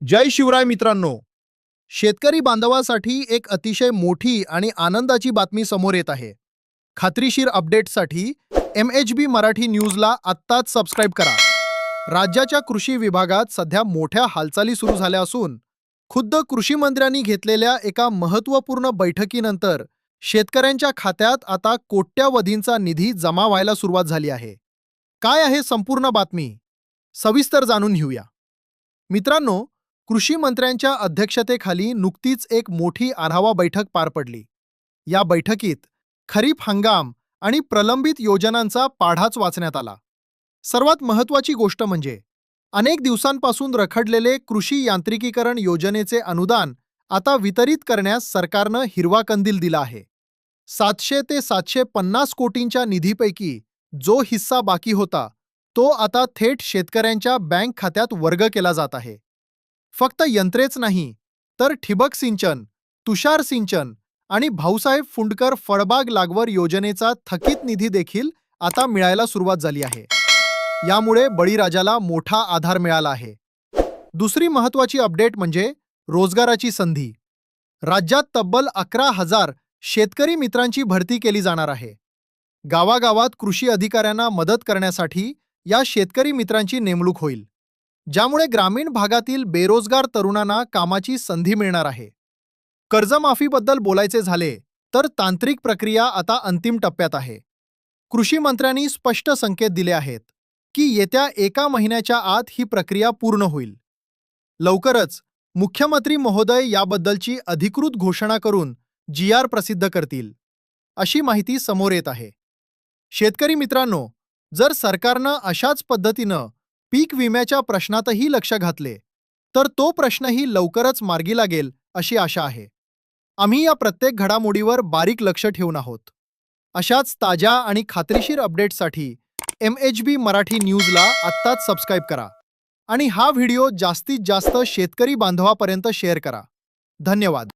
जय शिवराय मित्रांनो. शेतकरी बांधवासाठी एक अतिशय मोठी आणि आनंदाची बातमी समोर येत आहे. खात्रीशीर अपडेट्ससाठी MHB मराठी न्यूजला आत्ताच सबस्क्राईब करा. राज्याच्या कृषी विभागात सध्या मोठ्या हालचाली सुरू झाल्या असून खुद्द कृषी मंत्र्यांनी घेतलेल्या एका महत्त्वपूर्ण बैठकीनंतर शेतकऱ्यांच्या खात्यात आता कोट्यवधींचा निधी जमा व्हायला सुरुवात झाली आहे. काय आहे संपूर्ण बातमी? सविस्तर जाणून घेऊया. मित्रांनो, कृषी मंत्र्यांच्या अध्यक्षतेखाली नुकतीच एक मोठी आढावा बैठक पार पडली. या बैठकीत खरीप हंगाम आणि प्रलंबित योजनांचा पाढाच वाचण्यात आला. सर्वात महत्त्वाची गोष्ट म्हणजे अनेक दिवसांपासून रखडलेले कृषी यांत्रिकीकरण योजनेचे अनुदान आता वितरित करण्यास सरकारनं हिरवा कंदील दिला आहे. 700 ते 750 कोटींच्या निधीपैकी जो हिस्सा बाकी होता तो आता थेट शेतकऱ्यांच्या बँक खात्यात वर्ग केला जात आहे. फक्त यंत्रेच नाही, तर ठिबक सिंचन, तुषार सिंचन आणि भाऊसाहेब फुंडकर फळबाग लागवड योजनेचा थकीत निधी देखील आता मिळायला सुरुवात झाली आहे. यामुळे बळीराजाला मोठा आधार मिळाला आहे. दुसरी महत्त्वाची अपडेट म्हणजे रोजगाराची संधी. राज्यात तब्बल 11,000 शेतकरी मित्रांची भरती केली जाणार आहे. गावागावात कृषी अधिकाऱ्यांना मदत करण्यासाठी या शेतकरी मित्रांची नेमणूक होईल, ज्यामुळे ग्रामीण भागातील बेरोजगार तरुणांना कामाची संधी मिळणार आहे. कर्जमाफीबद्दल बोलायचे झाले तर तांत्रिक प्रक्रिया आता अंतिम टप्प्यात आहे. कृषी मंत्र्यांनी स्पष्ट संकेत दिले आहेत की येत्या 1 महिन्याच्या आत ही प्रक्रिया पूर्ण होईल. लवकरच मुख्यमंत्री महोदय याबद्दलची अधिकृत घोषणा करून GR प्रसिद्ध करतील, अशी माहिती समोर येत आहे. शेतकरी मित्रांनो, जर सरकारनं अशाच पद्धतीनं पीक विम्याच्या प्रश्नातही लक्ष घातले तर तो प्रश्नही लवकरच मार्गी लागेल अशी आशा आहे. आम्ही या प्रत्येक घडामोडीवर बारीक लक्ष ठेवून आहोत. अशाच ताज्या आणि खात्रीशीर अपडेट्ससाठी MHB मराठी न्यूजला आत्ताच सबस्क्राईब करा आणि हा व्हिडिओ जास्तीत जास्त शेतकरी बांधवापर्यंत शेअर करा. धन्यवाद.